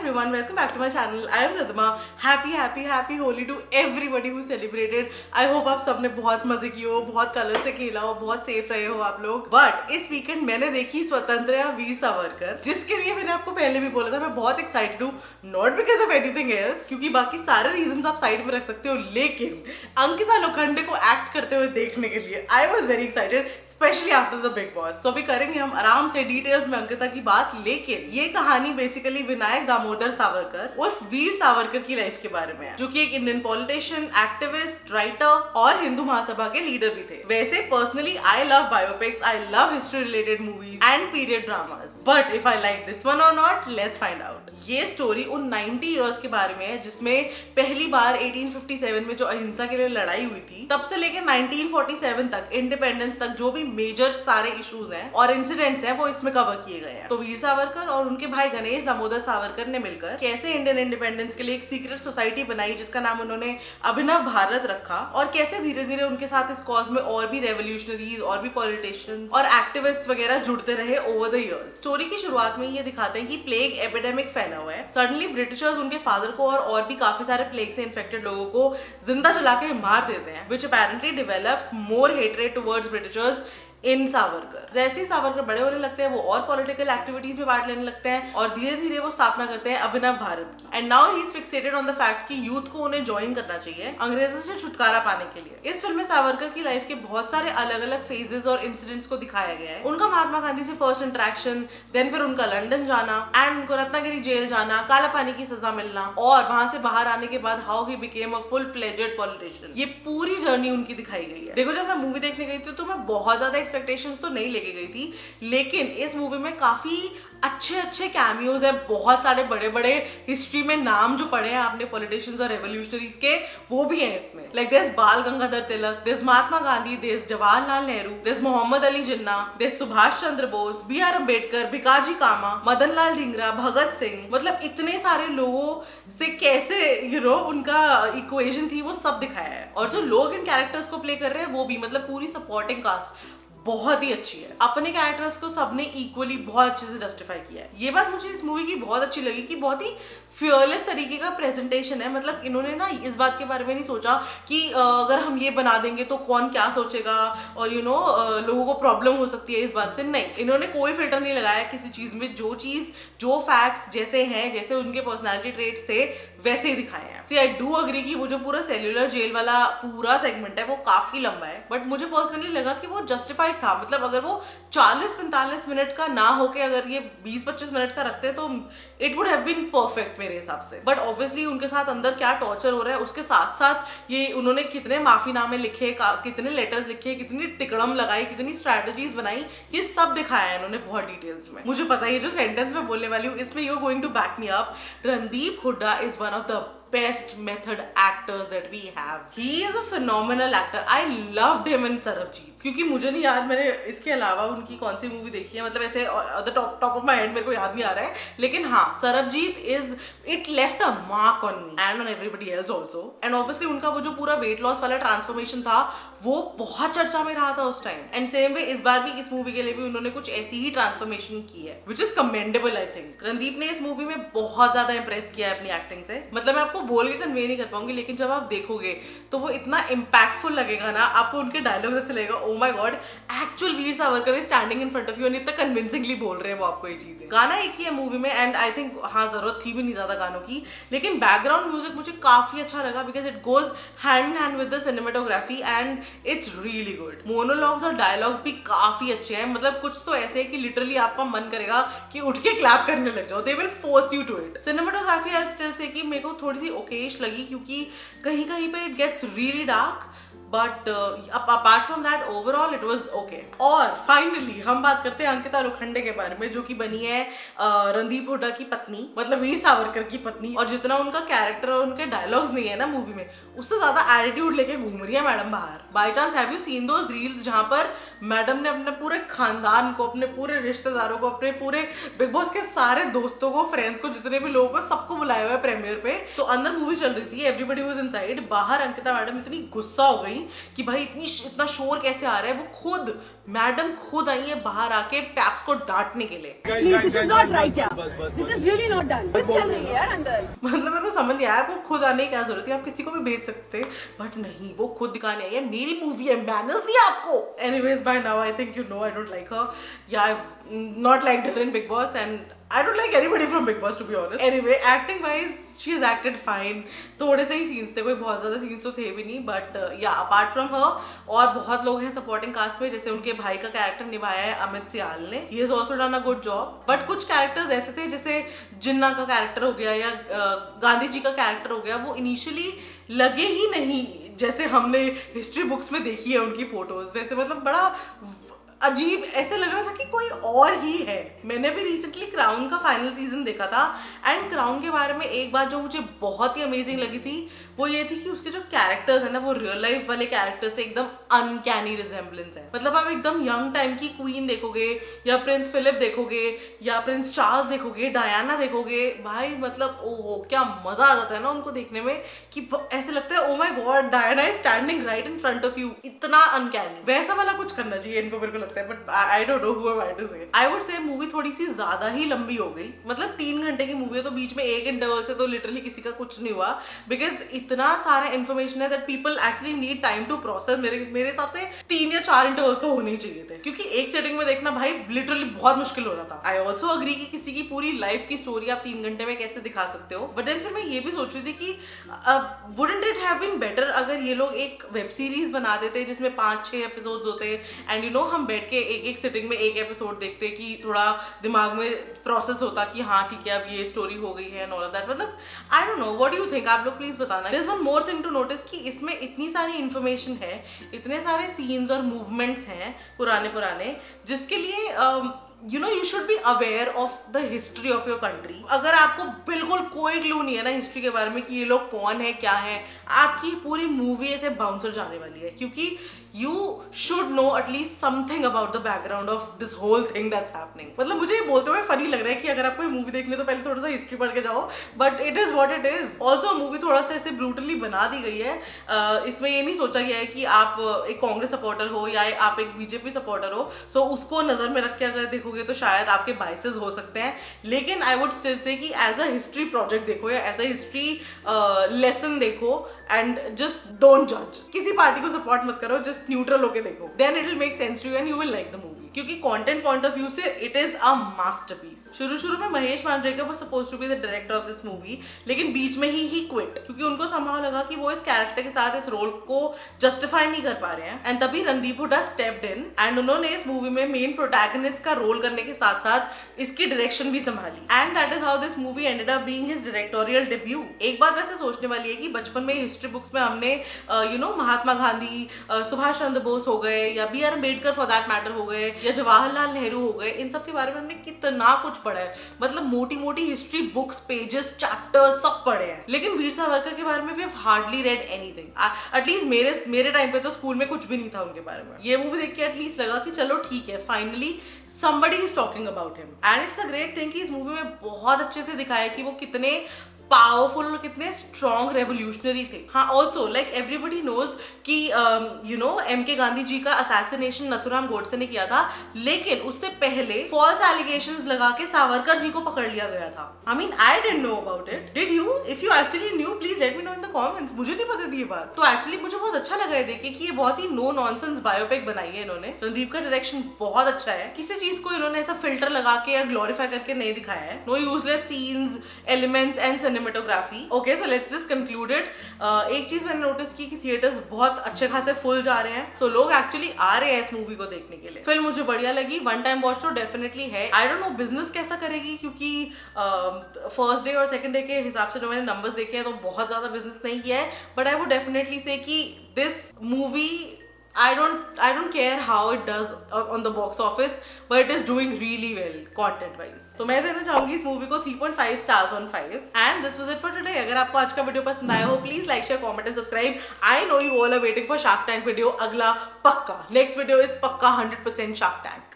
everyone, welcome back to my channel. I am Ridhima. Happy Holi to everybody who celebrated. I hope आप सबने बहुत मजे किए हो, बहुत कलर से खेला हो, बहुत सेफ रहे हो आप लोग. बट इस वीकेंड मैंने देखी स्वतंत्रता वीर सावरकर, जिसके लिए मैंने आपको पहले भी बोला था मैं बहुत एक्साइटेड हूँ. Not because of anything else, क्योंकि बाकी सारे रीजंस आप साइड में रख सकते हो, लेकिन अंकिता लोखंडे को एक्ट करते हुए देखने के लिए I was very excited, specially after the Bigg Boss. So अभी करेंगे हम आराम से डिटेल्स में अंकिता की बात, लेकिन ये कहानी बेसिकली विनायक दामोदर सावरकर उर्फ वीर सावरकर की लाइफ के बारे में है, जो कि एक इंडियन पॉलिटिशियन, एक्टिविस्ट, राइटर और हिंदू महासभा के लीडर भी थे. वैसे personally I love biopics, I love history related movies and period dramas, but if I like this one और नॉट, लेट्स फाइंड आउट. ये स्टोरी उन 90 इयर्स के बारे में है जिसमें पहली बार 1857 में जो अहिंसा के लिए लड़ाई हुई थी, तब से लेकर 1947 तक, इंडिपेंडेंस तक, जो भी मेजर सारे इश्यूज हैं और इंसिडेंट्स हैं वो इसमें कवर किए गए हैं. तो वीर सावरकर और उनके भाई गणेश दामोदर सावरकर ने मिलकर कैसे इंडियन इंडिपेंडेंस के लिए एक सीक्रेट सोसाइटी बनाई जिसका नाम उन्होंने अभिनव भारत रखा, और कैसे धीरे धीरे उनके साथ इस कॉज में और भी रेवोल्यूशनरीज और भी पॉलिटिशियंस और एक्टिविस्ट वगैरह जुड़ते रहे ओवर द इयर्स. स्टोरी की शुरुआत में ये दिखाते हैं कि प्लेग एपिडेमिक फैला हुआ है. सडनली ब्रिटिशर्स उनके फादर को और भी काफी सारे प्लेग से इन्फेक्टेड लोगों को जिंदा जला के मार देते हैं, which apparently develops more hatred towards Britishers इन सावरकर. जैसे ही सावरकर बड़े होने लगते हैं वो और पॉलिटिकल एक्टिविटीज में पार्ट लेने लगते हैं और धीरे धीरे वो स्थापना करते हैं अभिनव भारत की. And now he is fixated on the fact कि यूथ को उन्हें ज्वाइन करना चाहिए अंग्रेजों से छुटकारा पाने के लिए. इस फिल्म में सावरकर की लाइफ के बहुत सारे अलग अलग फेजेस और इंसिडेंट्स को दिखाया गया है. उनका महात्मा गांधी से फर्स्ट इंटरेक्शन, देन फिर उनका लंदन जाना एंड उनको रत्नागिरी जेल जाना, काला पानी की सजा मिलना और वहां से बाहर आने के बाद how he became a full fledged politician. ये पूरी जर्नी उनकी दिखाई गई है. देखो, जब मैं मूवी देखने गई थी तो मैं बहुत ज्यादा एक्सपेक्टेशंस तो नहीं लेके गई थी, लेकिन इस मूवी में काफी अच्छे कैमियोज है. बहुत सारे बड़े बड़े हिस्ट्री में नाम जो पढ़े हैं आपने पॉलिटिशियंस और रेवोल्यूशनरीज के, वो भी हैं इसमें. Like there Bal Gangadhar Tilak, there Mahatma Gandhi, there Jawaharlal Nehru, there Mohammad Ali Jinnah, there Subhash Chandra Bose, B.R. Ambedkar, Bhikaji Cama, Madan Lal Dhingra, Bhagat Singh. मतलब इतने सारे लोगों से कैसे उनका इक्वेशन थी वो सब दिखाया है. और जो लोग इन कैरेक्टर्स को प्ले कर रहे हैं वो भी, मतलब पूरी सपोर्टिंग कास्ट बहुत ही अच्छी है. अपने कैरेक्टर्स को सबने इक्वली बहुत अच्छे से जस्टिफाई किया है. ये बात मुझे इस मूवी की बहुत अच्छी लगी कि बहुत ही फियरलेस तरीके का प्रेजेंटेशन है. मतलब इन्होंने ना इस बात के बारे में नहीं सोचा कि अगर हम ये बना देंगे तो कौन क्या सोचेगा और लोगों को प्रॉब्लम हो सकती है इस बात से. नहीं, इन्होंने कोई फिल्टर नहीं लगाया किसी चीज में. जो चीज, जो फैक्ट्स जैसे हैं, जैसे उनके पर्सनालिटी ट्रेट्स थे, वैसे ही दिखाए हैं. सी आई डू अग्री कि वो जो पूरा सेल्यूलर जेल वाला पूरा सेगमेंट है वो काफी लंबा है, बट मुझे पर्सनली लगा कि वो जस्टिफाइड था. मतलब अगर वो 40-45 मिनट का ना होके अगर ये 20-25 मिनट का रखते तो it would have been perfect मेरे हिसाब से. बट ऑब्वियसली उनके साथ अंदर क्या टॉर्चर हो रहा है, उसके साथ साथ ये उन्होंने कितने माफीनामे लिखे, कितने लेटर्स लिखे, कितनी टिकड़म लगाई, कितनी स्ट्रैटेजीज बनाई, ये सब दिखाया है इन्होंने बहुत डिटेल्स में. मुझे पता है जो सेंटेंस में बोलने वाली हूँ इसमें you are going to back me up. Randeep Hooda is one of the best method actors that we have. He is a phenomenal actor. I loved him in Sarabjit. क्योंकि मुझे नहीं याद मैंने इसके अलावा उनकी कौन सी मूवी देखी है, मतलब ऐसे the top of my head मेरे को याद नहीं आ रहा है, लेकिन हाँ, Sarabjit it left a mark on me and on everybody else also. And obviously उनका वो जो पूरा वेट लॉस वाला ट्रांसफॉर्मेशन था वो बहुत चर्चा में रहा था उस टाइम. एंड सेम वे इस बार भी इस मूवी के लिए भी उन्होंने कुछ ऐसी ही ट्रांसफॉर्मेशन की है, which is commendable. I think Randeep ने इस मूवी में बहुत ज्यादा इंप्रेस किया है अपनी एक्टिंग से. मतलब मैं आपको बोल के कन्वे नहीं कर पाऊंगी, लेकिन जब आप देखोगे तो वो इतना इम्पैक्टफुल लगेगा ना आपको. उनके डायलॉग ऐसे लगेगा oh my God, actual Veer Savarkar is standing in front of you and इतना कन्विंसिंगली बोल रहे हैं वो आपको ये चीजें. गाना एक ही है मूवी में एंड आई थिंक हाँ, जरूरत थी भी नहीं ज्यादा गानों की, लेकिन बैकग्राउंड म्यूजिक मुझे काफी अच्छा लगा because it goes hand in hand with the cinematography and it's really good. Monologues और डायलॉग्स भी काफी अच्छे हैं. मतलब कुछ तो ऐसे है कि लिटरली आपका मन करेगा कि उठ के क्लैप करने लग जाओ. They will force you to it. Cinematography I still say कि मेरे को थोड़ी सी ओकेश लगी क्योंकि कहीं कहीं पे it gets really dark, but apart from that overall it was okay. और फाइनली हम बात करते हैं अंकिता लोखंडे के बारे में, जो कि बनी है रणदीप हुड्डा की पत्नी, मतलब वीर सावरकर की पत्नी. और जितना उनका कैरेक्टर और उनके डायलॉग्स नहीं है ना मूवी में, उससे ज्यादा एटीट्यूड लेके घूम रही है मैडम बाहर. By chance have you seen those reels जहां पर मैडम ने अपने पूरे खानदान को, अपने पूरे रिश्तेदारों को, अपने पूरे बिग बॉस के सारे दोस्तों को, फ्रेंड्स को, जितने भी लोगों को, सबको बुलाया हुआ है प्रीमियर पे. तो अंदर मूवी चल रही थी, एवरीबडी वाज इनसाइड. बाहर अंकिता मैडम इतनी गुस्सा हो गई नहीं कि भाई इतना शोर कैसे आ रहा है। वो खुद मैडम खुद आई है बाहर आके पैप्स को डांटने के लिए। Please, this is not right, yeah. This is really not done. कुछ चल रही है यार अंदर। मतलब मेरे को समझ नहीं आया, वो खुद आने की क्या जरूरत है, आप किसी को भी भेज सकते, बट नहीं, वो खुद दिखाने आई है मेरी मूवी है, मैनर्स नहीं आपको। Anyways bye now I think you know I don't like her, या I not like her in Bigg Boss and I don't like anybody from Big Boss to be honest. Anyway, acting wise, she has acted fine. थोड़े से ही scenes थे, कोई बहुत ज़्यादा scenes तो थे भी नहीं, but yeah, apart from her, और बहुत लोग हैं supporting cast में, जैसे उनके भाई का कैरेक्टर निभाया है अमित सियाल ने. He has also done a good job. But कुछ कैरेक्टर्स ऐसे थे, जैसे जिन्ना का कैरेक्टर हो गया या गांधी जी का कैरेक्टर हो गया, वो इनिशियली लगे ही नहीं जैसे हमने हिस्ट्री बुक्स में देखी है उनकी फोटोज, वैसे मतलब बड़ा अजीब ऐसे लग रहा था कि कोई और ही है। मैंने भी रिसेंटली क्राउन का फाइनल सीजन देखा था एंड क्राउन के बारे में एक बात जो मुझे बहुत ही अमेजिंग लगी थी वो ये थी कि उसके जो कैरेक्टर्स है ना, वो रियल लाइफ वाले कैरेक्टर्स से एकदम अनकैनी रिजेम्बलेंस है। मतलब आप एकदम यंग टाइम की क्वीन देखोगे या प्रिंस फिलिप देखोगे या प्रिंस चार्ल्स देखोगे, डायना देखोगे, भाई मतलब ओहो क्या मजा आ जाता है ना उनको देखने में, कि ऐसे लगता है oh my God Diana is standing right in front of you. इतना अनकैनी, वैसा वाला कुछ करना चाहिए इनको, मेरे को लगता है, but I don't know who I to say. I would say movie थोड़ी सी ज्यादा ही लंबी हो गई, मतलब 3 घंटे की मूवी है तो बीच में एक इंटरवल से तो लिटरली किसी का कुछ नहीं हुआ, बिकॉज इतना सारा इन्फॉर्मेशन है that people actually need time to process. मेरे हिसाब से 3 या 4 इंटरवल्स तो होने ही चाहिए थे, क्योंकि एक सेटिंग में देखना भाई लिटरली बहुत मुश्किल हो रहा था। आई ऑल्सो अग्री कि किसी की पूरी लाइफ की स्टोरी आप 3 घंटे में कैसे दिखा सकते हो, बट देन फिर मैं ये भी सोच रही थी कि wouldn't it have been better अगर ये लोग एक वेब सीरीज बना देते जिसमें 5-6 एपिसोड्स होते एंड यू नो हम बैठ के एक सिटिंग में एक एपिसोड देखते कि थोड़ा दिमाग में प्रोसेस होता कि हाँ ठीक है अब ये स्टोरी हो गई है एंड ऑल ऑफ दैट। मतलब I don't know, what do you think, आप लोग प्लीज बताना। There is one more thing to notice कि इसमें इतनी सारी इन्फॉर्मेशन है, इतने सारे सीन्स और मूवमेंट्स हैं पुराने जिसके लिए you know you should be aware of the history of your country. अगर आपको बिल्कुल कोई क्लू नहीं है ना हिस्ट्री के बारे में कि ये लोग कौन है क्या है, आपकी पूरी मूवी ऐसे बाउंसर जाने वाली है, क्योंकि you should know at least something about the background of this whole thing that's happening. मतलब मुझे ये बोलते हुए फनी लग रहा है कि अगर आपको ये मूवी देखनी है तो पहले थोड़ा सा हिस्ट्री पढ़ के जाओ, but it is what it is. Also movie थोड़ा सा ऐसे ब्रूटली बना दी गई है, इसमें ये नहीं सोचा गया है कि आप एक कांग्रेस सपोर्टर हो या आप एक बीजेपी सपोर्टर हो, सो उसको नजर में रख के अगर देखोगे तो शायद आपके बाइसेस हो सकते हैं, लेकिन आई वुड स्टिल से कि एज अ हिस्ट्री प्रोजेक्ट देखो या एज अ हिस्ट्री लेसन देखो एंड जस्ट डोंट जज। किसी पार्टी को सपोर्ट मत करो, जस्ट न्यूट्रल होके देखो, then it will make sense to you and you will like the movie, क्योंकि कंटेंट पॉइंट ऑफ व्यू से इट इज अ मास्टरपीस। शुरू में Mahesh Manjrekar was supposed to be the director of this movie, लेकिन बीच में ही quit, क्योंकि उनको somehow लगा कि वो इस कैरेक्टर के साथ इस रोल को जस्टिफाई नहीं कर पा रहे हैं, एंड तभी Randeep Hooda stepped in and उन्होंने इस मूवी में मेन प्रोटैगनिस्ट का रोल करने के साथ साथ इसकी डायरेक्शन भी संभाली, and that is how this movie ended up being his directorial debut. एक बात वैसे सोचने वाली है कि बचपन में हिस्ट्री बुक्स में हमने यू नो महात्मा गांधी, सुभाष चंद्र बोस हो गए या B R Ambedkar for that matter हो गए या जवाहरलाल नेहरू हो गए, इन सब के बारे में हमने कितना कुछ पढ़ा है, मतलब मोटी हिस्ट्री बुक्स, पेजेस, चैप्टर्स सब पढ़े हैं, लेकिन वीर सावरकर के बारे में we have hardly read anything. At least मेरे टाइम पे तो स्कूल में कुछ भी नहीं था उनके बारे में। ये मूवी देख के एटलीस्ट लगा कि चलो ठीक है, finally somebody is talking about him and it's a great thing कि इस मूवी में बहुत अच्छे से दिखाया कि वो कितने पावरफुल और कितने स्ट्रॉन्ग रेवोल्यूशनरी थे। हाँ, ऑल्सो लाइक एवरीबडी नोज कि you know MK Gandhi ji का असैसिनेशन नथुराम गोडसे ने किया था, लेकिन उससे पहले फॉल्स एलिगेशंस लगा के सावरकर जी को पकड़ लिया गया था। I mean I didn't know about it, did you? If you actually new please let me know in the comments. मुझे नहीं पता थी ये बात, तो एक्चुअली मुझे बहुत अच्छा लगा है देख के कि ये बहुत ही नो नॉनसेंस बायोपिक बनाई है इन्होंने। रणदीप का डायरेक्शन बहुत अच्छा है, किसी चीज को इन्होंने ऐसा फिल्टर लगा के या ग्लोरीफाई करके नहीं दिखाया है। No useless scenes, elements and cinematography. Okay, so let's just conclude it. एक चीज मैंने नोटिस की कि थिएटर्स बहुत अच्छे खासे फुल जा रहे हैं, सो लोग एक्चुअली आ रहे हैं इस मूवी को देखने के लिए। फिल्म मुझे बढ़िया लगी, वन टाइम वॉच तो डेफिनेटली है। आई डोंट नो बिजनेस कैसा करेगी, क्योंकि फर्स्ट डे और सेकंड डे के हिसाब से जो मैंने नंबर्स देखे हैं तो बहुत ज्यादा बिजनेस नहीं किया है, बट आई वुड डेफिनेटली से कि this movie I don't care how it does on the box office, but it is doing really well content wise. तो मैं देना चाहूंगी इस मूवी को 3.5 stars on 5. And this was it for today. अगर आपको आज का वीडियो पसंद आया हो, please like, share, comment and subscribe. I know you all are waiting for Shark Tank video. अगला पक्का नेक्स्ट वीडियो इज पक्का 100% Shark Tank.